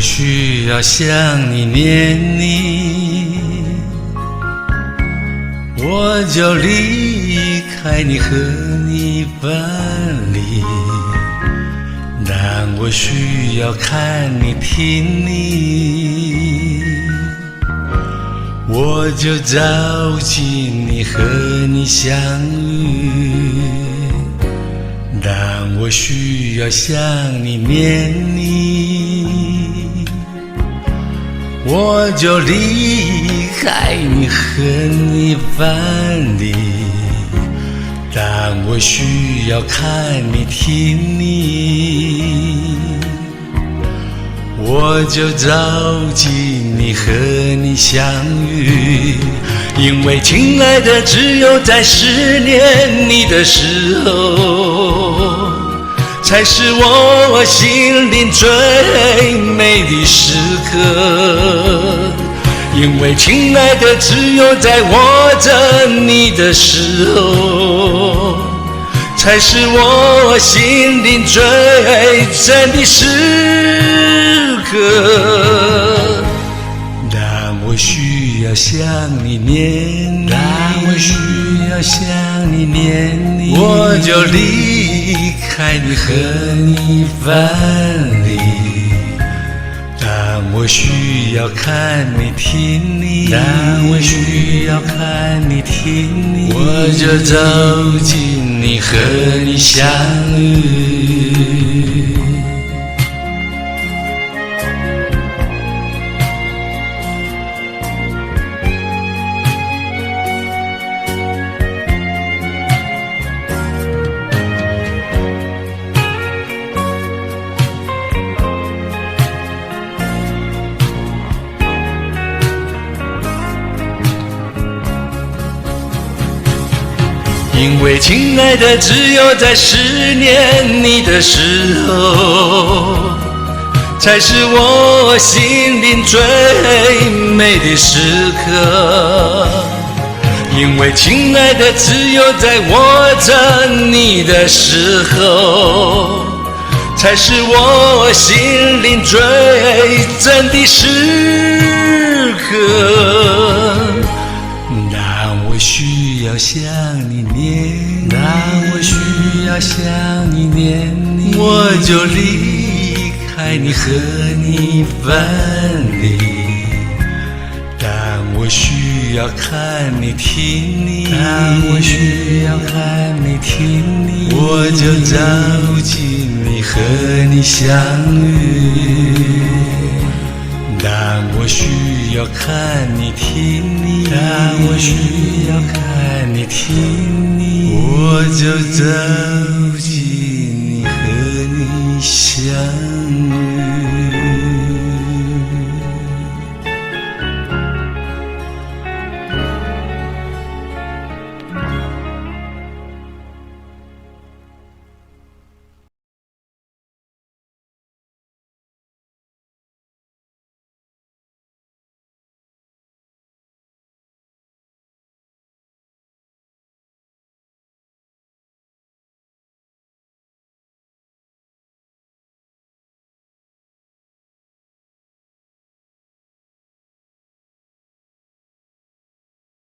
需要想你念你，我就离开你和你分离。但我需要看你听你，我就着急你和你相遇。但我需要想你念你，我就离开你和你分离。但我需要看你听你，我就着急你和你相遇。因为亲爱的，只有在思念你的时候，才是我心灵最美的时刻。因为亲爱的，只有在握着你的时候，才是我心灵最真的时刻。但我需要想你念你，我需要想你念你，我就离开你和你分离。但我需要看你听你，但我需要看你听你，我就走进你和你相遇。因为亲爱的，只有在思念你的时候，才是我心灵最美的时刻。因为亲爱的，只有在握着你的时候，才是我心灵最真的时刻。但我需要想你念你，但我需要想你念你，我就离开你和你分离。但我需要看你听你，但我需要看你听你，我就着急你和你相遇。但我需要看你听你，但我需要看你听你，我就走进你和你相遇。